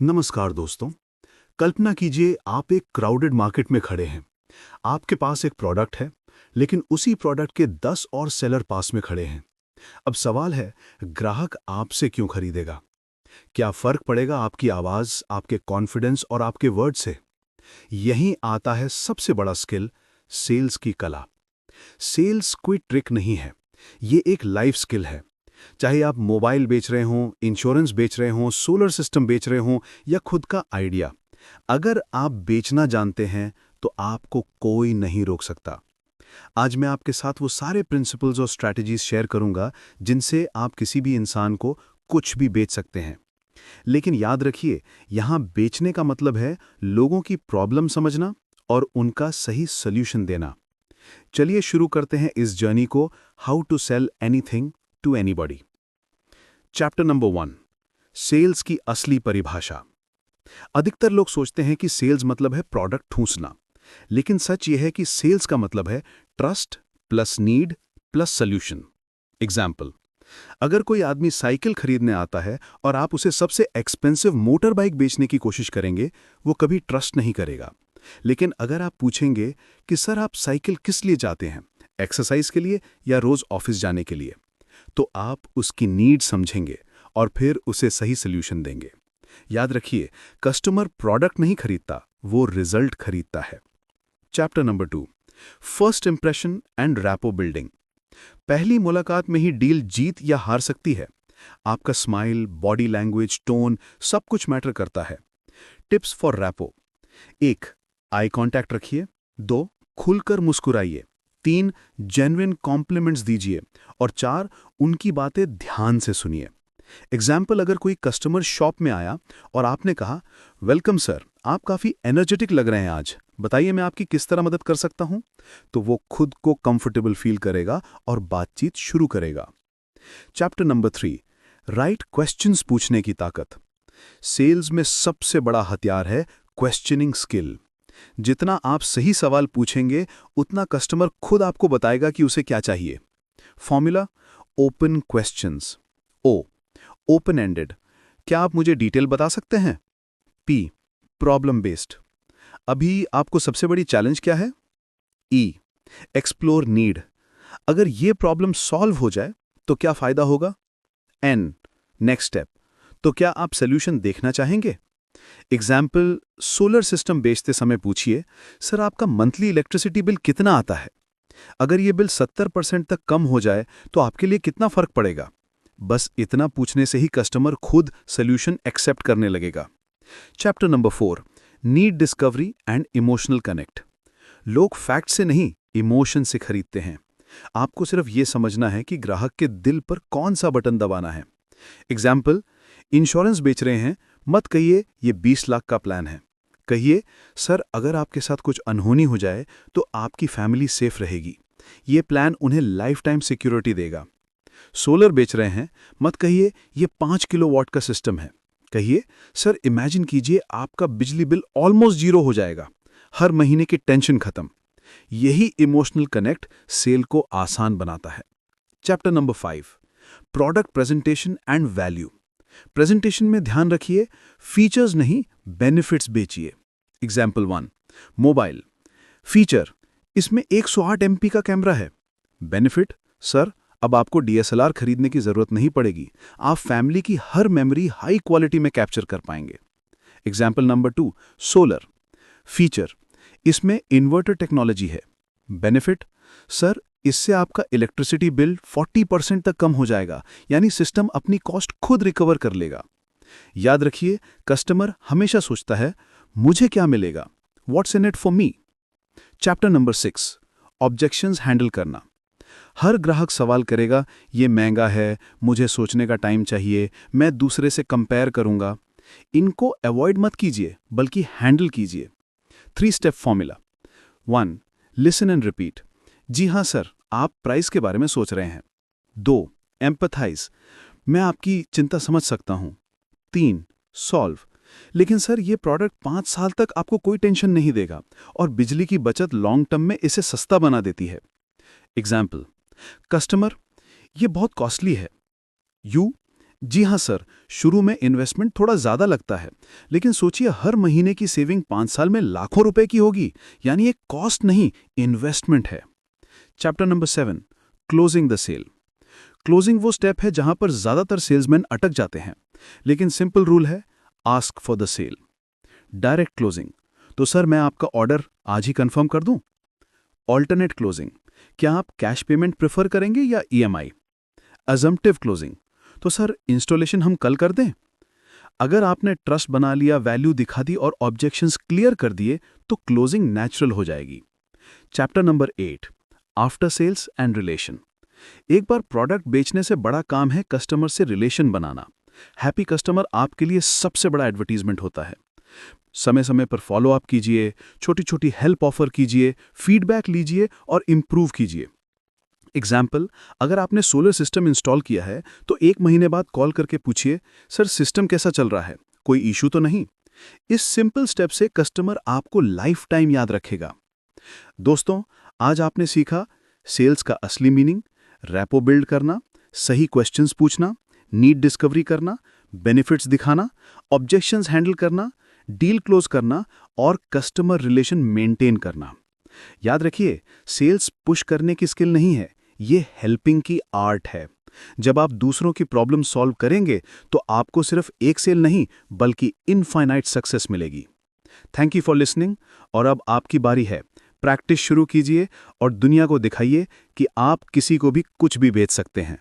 नमस्कार दोस्तों। कल्पना कीजिए आप एक क्राउडेड मार्केट में खड़े हैं। आपके पास एक प्रोडक्ट है, लेकिन उसी प्रोडक्ट के 10 और सेलर पास में खड़े हैं। अब सवाल है, ग्राहक आपसे क्यों खरीदेगा? क्या फर्क पड़ेगा आपकी आवाज, आपके कॉन्फिडेंस और आपके वर्ड से? यहीं आता है सबसे बड़ा स्किल, सेल्स की कला। सेल्स कोई ट्रिक नहीं है, ये एक लाइफ स्किल है। चाहे आप मोबाइल बेच रहे हों, इंश्योरेंस बेच रहे हों, सोलर सिस्टम बेच रहे हों या खुद का आइडिया, अगर आप बेचना जानते हैं तो आपको कोई नहीं रोक सकता। आज मैं आपके साथ वो सारे प्रिंसिपल्स और स्ट्रैटेजीज शेयर करूंगा जिनसे आप किसी भी इंसान को कुछ भी बेच सकते हैं। लेकिन याद रखिए, यहां बेचने का मतलब है लोगों की प्रॉब्लम समझना और उनका सही सोल्यूशन देना। चलिए शुरू करते हैं इस जर्नी को, how to sell anything to anybody. Chapter number 1, sales की असली परिभाषा। अधिकतर लोग सोचते हैं कि सेल्स मतलब है प्रोडक्ट ठूंसना, लेकिन सच यह है कि सेल्स का मतलब है trust plus need plus solution. Example, अगर कोई आदमी साइकिल खरीदने आता है और आप उसे सबसे एक्सपेंसिव मोटर बाइक बेचने की कोशिश करेंगे, वो कभी ट्रस्ट नहीं करेगा। लेकिन अगर आप पूछेंगे कि सर आप साइकिल किस लिए चाहते हैं, एक्सरसाइज के लिए या रोज ऑफिस जाने के लिए, तो आप उसकी नीड समझेंगे और फिर उसे सही सोल्यूशन देंगे। याद रखिए, कस्टमर प्रोडक्ट नहीं खरीदता, वो रिजल्ट खरीदता है। Chapter number 2, first impression and rapport building. पहली मुलाकात में ही डील जीत या हार सकती है। आपका स्माइल, बॉडी लैंग्वेज, टोन सब कुछ मैटर करता है। Tips for rapport: 1, eye contact रखिए। 2, खुलकर मुस्कुराइए। 3, जेन्युइन कॉम्प्लीमेंट्स दीजिए। और 4, उनकी बातें ध्यान से सुनिए। एग्जाम्पल, अगर कोई कस्टमर शॉप में आया और आपने कहा, वेलकम सर, आप काफ़ी एनर्जेटिक लग रहे हैं आज, बताइए मैं आपकी किस तरह मदद कर सकता हूं, तो वो खुद को कंफर्टेबल फील करेगा और बातचीत शुरू करेगा। चैप्टर नंबर 3, राइट क्वेश्चंस पूछने की ताकत। सेल्स में सबसे बड़ा हथियार है क्वेश्चनिंग स्किल। जितना आप सही सवाल पूछेंगे, उतना कस्टमर खुद आपको बताएगा कि उसे क्या चाहिए। Formula: open questions. Oh, open ended, क्या आप मुझे डिटेल बता सकते हैं। पी, प्रॉब्लम बेस्ड, अभी आपको सबसे बड़ी चैलेंज क्या है। ई, एक्सप्लोर नीड, अगर ये प्रॉब्लम सॉल्व हो जाए तो क्या फायदा होगा। एन, नेक्स्ट स्टेप, तो क्या आप सोल्यूशन देखना चाहेंगे। एग्जाम्पल, सोलर सिस्टम बेचते समय पूछिए, सर आपका मंथली इलेक्ट्रिसिटी बिल कितना आता है, अगर ये बिल 70% तक कम हो जाए तो आपके लिए कितना फर्क पड़ेगा। बस इतना पूछने से ही कस्टमर खुद सोल्यूशन एक्सेप्ट करने लगेगा। Chapter number 4, need discovery and emotional connect. लोग फैक्ट से नहीं, इमोशन से खरीदते हैं। आपको सिर्फ ये समझना है कि ग्राहक के दिल पर कौन सा बटन दबाना है। एग्जाम्पल, इंश्योरेंस बेच रहे हैं, मत कहिए ये 20 लाख का प्लान है, कहिए सर अगर आपके साथ कुछ अनहोनी हो जाए तो आपकी फैमिली सेफ रहेगी, ये प्लान उन्हें लाइफ टाइम सिक्योरिटी देगा। सोलर बेच रहे हैं, मत कहिए ये 5 किलोवाट का सिस्टम है, कहिए सर इमेजिन कीजिए आपका बिजली बिल ऑलमोस्ट जीरो हो जाएगा, हर महीने की टेंशन खत्म। यही इमोशनल कनेक्ट सेल को आसान बनाता है। Chapter number 5, product presentation and value. Presentation में ध्यान रखिए, फीचर्स नहीं बेनिफिट्स बेचिए। Example 1, mobile. फीचर, इसमें 108 MP का कैमरा है। बेनिफिट, सर अब आपको DSLR खरीदने की जरूरत नहीं पड़ेगी, आप फैमिली की हर मेमोरी हाई क्वालिटी में कैप्चर कर पाएंगे। Example number 2, solar. फीचर, इसमें इन्वर्टर टेक्नोलॉजी है। बेनिफिट, सर इससे आपका इलेक्ट्रिसिटी बिल 40% तक कम हो जाएगा, यानी सिस्टम अपनी कॉस्ट खुद रिकवर कर लेगा। याद रखिए, कस्टमर हमेशा सोचता है मुझे क्या मिलेगा, what's in it for me. Chapter number 6, objections handle करना। हर ग्राहक सवाल करेगा, ये महंगा है, मुझे सोचने का टाइम चाहिए, मैं दूसरे से कंपेयर करूंगा। इनको अवॉइड मत कीजिए, बल्कि हैंडल कीजिए। 3 step formula: 1, listen and repeat, जी हाँ सर आप प्राइस के बारे में सोच रहे हैं। 2, एम्पथाइज, मैं आपकी चिंता समझ सकता हूं। 3, सॉल्व, लेकिन सर ये प्रोडक्ट 5 साल तक आपको कोई टेंशन नहीं देगा और बिजली की बचत लॉन्ग टर्म में इसे सस्ता बना देती है। एग्जाम्पल, कस्टमर, ये बहुत कॉस्टली है। यू, जी हाँ सर, शुरू में इन्वेस्टमेंट थोड़ा ज़्यादा लगता है, लेकिन सोचिए हर महीने की सेविंग 5 साल में लाखों रुपए की होगी, यानी एक कॉस्ट नहीं, इन्वेस्टमेंट है। Chapter number 7, closing the sale. Closing वो स्टेप है जहां पर ज़्यादातर सेल्समैन अटक जाते हैं, लेकिन सिंपल रूल है, ask for the sale. Direct closing, तो सर मैं आपका ऑर्डर आज ही कंफर्म कर दूं। ऑल्टरनेट क्लोजिंग, क्या आप कैश पेमेंट प्रेफर करेंगे या ईएमआई। अजम्पटिव क्लोजिंग, तो सर इंस्टॉलेशन हम कल कर दें। अगर आपने ट्रस्ट बना लिया, वैल्यू दिखा दी और ऑब्जेक्शंस क्लियर कर दिए, तो क्लोजिंग नेचुरल हो जाएगी। Chapter number 8, after sales and relation. एक बार प्रोडक्ट बेचने से बड़ा काम है कस्टमर से रिलेशन बनाना। हैप्पी कस्टमर आपके लिए सबसे बड़ा एडवर्टीजमेंट होता है। समय समय पर फॉलो अप कीजिए, छोटी छोटी हेल्प ऑफर कीजिए, फीडबैक लीजिए और इम्प्रूव कीजिए। एग्जाम्पल, अगर आपने सोलर सिस्टम इंस्टॉल किया है तो 1 महीने बाद कॉल करके पूछिए, सर सिस्टम कैसा चल रहा है, कोई इशू तो नहीं। इस सिंपल स्टेप से कस्टमर आपको लाइफ टाइम याद रखेगा। दोस्तों, आज आपने सीखा सेल्स का असली मीनिंग, रैपो बिल्ड करना, सही क्वेश्चंस पूछना, नीड डिस्कवरी करना, बेनिफिट्स दिखाना, ऑब्जेक्शंस हैंडल करना, डील क्लोज करना और कस्टमर रिलेशन मेंटेन करना। याद रखिए, सेल्स पुश करने की स्किल नहीं है, ये हेल्पिंग की आर्ट है। जब आप दूसरों की प्रॉब्लम सॉल्व करेंगे तो आपको सिर्फ एक सेल नहीं बल्कि इनफाइनाइट सक्सेस मिलेगी। थैंक यू फॉर लिसनिंग, और अब आपकी बारी है। प्रैक्टिस शुरू कीजिए और दुनिया को दिखाइए कि आप किसी को भी कुछ भी बेच सकते हैं।